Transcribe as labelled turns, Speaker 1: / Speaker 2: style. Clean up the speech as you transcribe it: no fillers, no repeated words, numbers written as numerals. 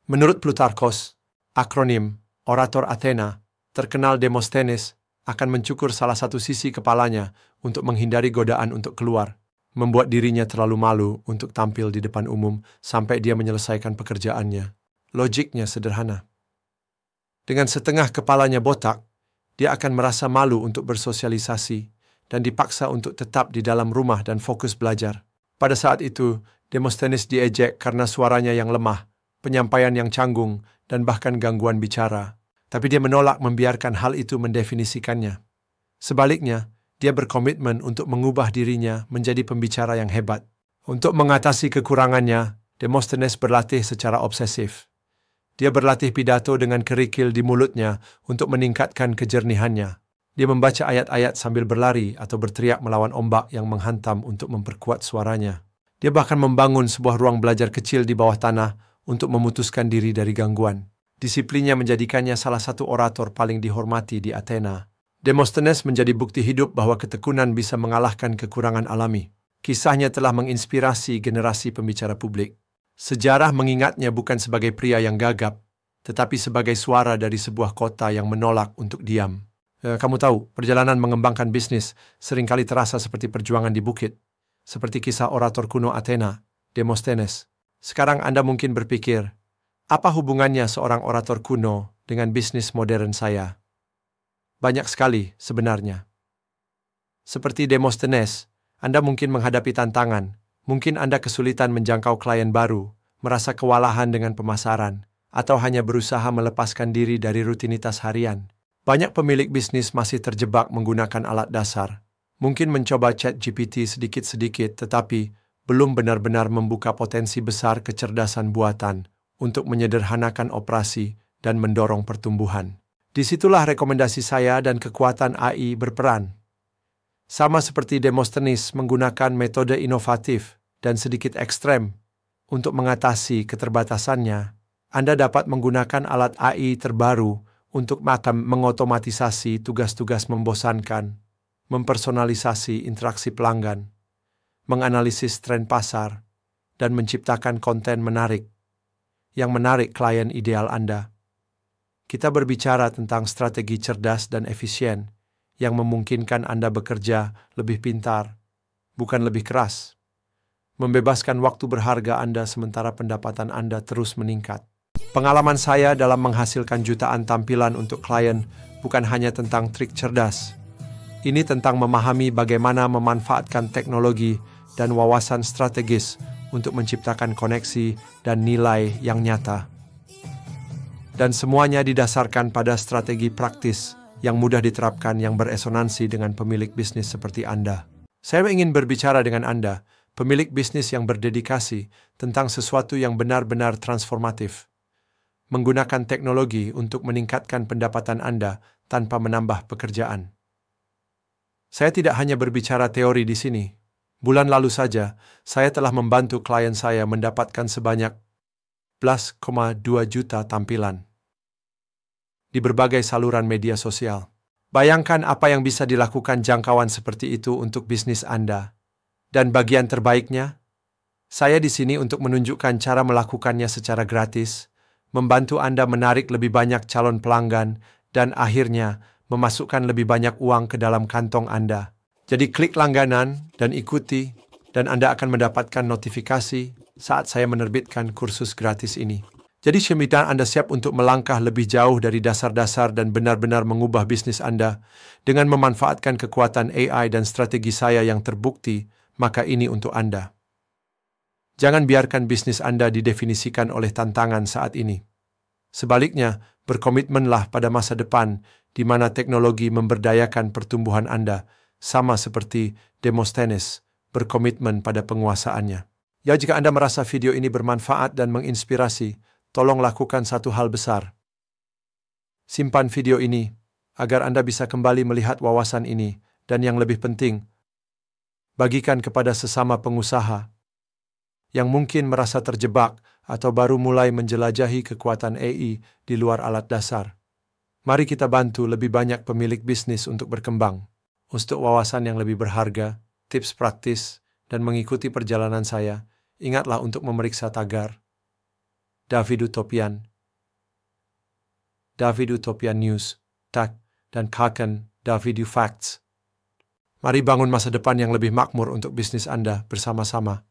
Speaker 1: Menurut Plutarkos, akronim Orator Athena, terkenal Demosthenes, akan mencukur salah satu sisi kepalanya untuk menghindari godaan untuk keluar, membuat dirinya terlalu malu untuk tampil di depan umum sampai dia menyelesaikan pekerjaannya. Logiknya sederhana. Dengan setengah kepalanya botak, dia akan merasa malu untuk bersosialisasi dan dipaksa untuk tetap di dalam rumah dan fokus belajar. Pada saat itu, Demosthenes diejek karena suaranya yang lemah, penyampaian yang canggung, dan bahkan gangguan bicara. Tapi dia menolak membiarkan hal itu mendefinisikannya. Sebaliknya, dia berkomitmen untuk mengubah dirinya menjadi pembicara yang hebat. Untuk mengatasi kekurangannya, Demosthenes berlatih secara obsesif. Dia berlatih pidato dengan kerikil di mulutnya untuk meningkatkan kejernihannya. Dia membaca ayat-ayat sambil berlari atau berteriak melawan ombak yang menghantam untuk memperkuat suaranya. Dia bahkan membangun sebuah ruang belajar kecil di bawah tanah untuk memutuskan diri dari gangguan. Disiplinnya menjadikannya salah satu orator paling dihormati di Athena. Demosthenes menjadi bukti hidup bahwa ketekunan bisa mengalahkan kekurangan alami. Kisahnya telah menginspirasi generasi pembicara publik. Sejarah mengingatnya bukan sebagai pria yang gagap, tetapi sebagai suara dari sebuah kota yang menolak untuk diam. Kamu tahu, perjalanan mengembangkan bisnis seringkali terasa seperti perjuangan di bukit. Seperti kisah orator kuno Athena, Demosthenes. Sekarang Anda mungkin berpikir, apa hubungannya seorang orator kuno dengan bisnis modern saya? Banyak sekali sebenarnya. Seperti Demosthenes, Anda mungkin menghadapi tantangan. Mungkin Anda kesulitan menjangkau klien baru, merasa kewalahan dengan pemasaran, atau hanya berusaha melepaskan diri dari rutinitas harian. Banyak pemilik bisnis masih terjebak menggunakan alat dasar. Mungkin mencoba ChatGPT sedikit-sedikit, tetapi belum benar-benar membuka potensi besar kecerdasan buatan untuk menyederhanakan operasi dan mendorong pertumbuhan. Disitulah rekomendasi saya dan kekuatan AI berperan. Sama seperti Demosthenes menggunakan metode inovatif dan sedikit ekstrem untuk mengatasi keterbatasannya, Anda dapat menggunakan alat AI terbaru untuk mengotomatisasi tugas-tugas membosankan, mempersonalisasi interaksi pelanggan, menganalisis tren pasar, dan menciptakan konten menarik yang menarik klien ideal Anda. Kita berbicara tentang strategi cerdas dan efisien yang memungkinkan Anda bekerja lebih pintar, bukan lebih keras, membebaskan waktu berharga Anda sementara pendapatan Anda terus meningkat. Pengalaman saya dalam menghasilkan jutaan tampilan untuk klien bukan hanya tentang trik cerdas. Ini tentang memahami bagaimana memanfaatkan teknologi dan wawasan strategis untuk menciptakan koneksi dan nilai yang nyata. Dan semuanya didasarkan pada strategi praktis yang mudah diterapkan yang beresonansi dengan pemilik bisnis seperti Anda. Saya ingin berbicara dengan Anda, pemilik bisnis yang berdedikasi tentang sesuatu yang benar-benar transformatif. Menggunakan teknologi untuk meningkatkan pendapatan Anda tanpa menambah pekerjaan. Saya tidak hanya berbicara teori di sini. Bulan lalu saja, saya telah membantu klien saya mendapatkan sebanyak 11,2 juta tampilan di berbagai saluran media sosial. Bayangkan apa yang bisa dilakukan jangkauan seperti itu untuk bisnis Anda. Dan bagian terbaiknya, saya di sini untuk menunjukkan cara melakukannya secara gratis, membantu Anda menarik lebih banyak calon pelanggan, dan akhirnya memasukkan lebih banyak uang ke dalam kantong Anda. Jadi klik langganan dan ikuti, dan Anda akan mendapatkan notifikasi saat saya menerbitkan kursus gratis ini. Jadi semita Anda siap untuk melangkah lebih jauh dari dasar-dasar dan benar-benar mengubah bisnis Anda dengan memanfaatkan kekuatan AI dan strategi saya yang terbukti, maka ini untuk Anda. Jangan biarkan bisnis Anda didefinisikan oleh tantangan saat ini. Sebaliknya, berkomitmenlah pada masa depan di mana teknologi memberdayakan pertumbuhan Anda, sama seperti Demosthenes berkomitmen pada penguasaannya. Ya, jika Anda merasa video ini bermanfaat dan menginspirasi, tolong lakukan satu hal besar. Simpan video ini, agar Anda bisa kembali melihat wawasan ini, dan yang lebih penting, bagikan kepada sesama pengusaha yang mungkin merasa terjebak atau baru mulai menjelajahi kekuatan AI di luar alat dasar. Mari kita bantu lebih banyak pemilik bisnis untuk berkembang. Untuk wawasan yang lebih berharga, tips praktis, dan mengikuti perjalanan saya, ingatlah untuk memeriksa tagar David Utopian. David Utopian News, Tak, dan Kaken David Facts. Mari bangun masa depan yang lebih makmur untuk bisnis Anda bersama-sama.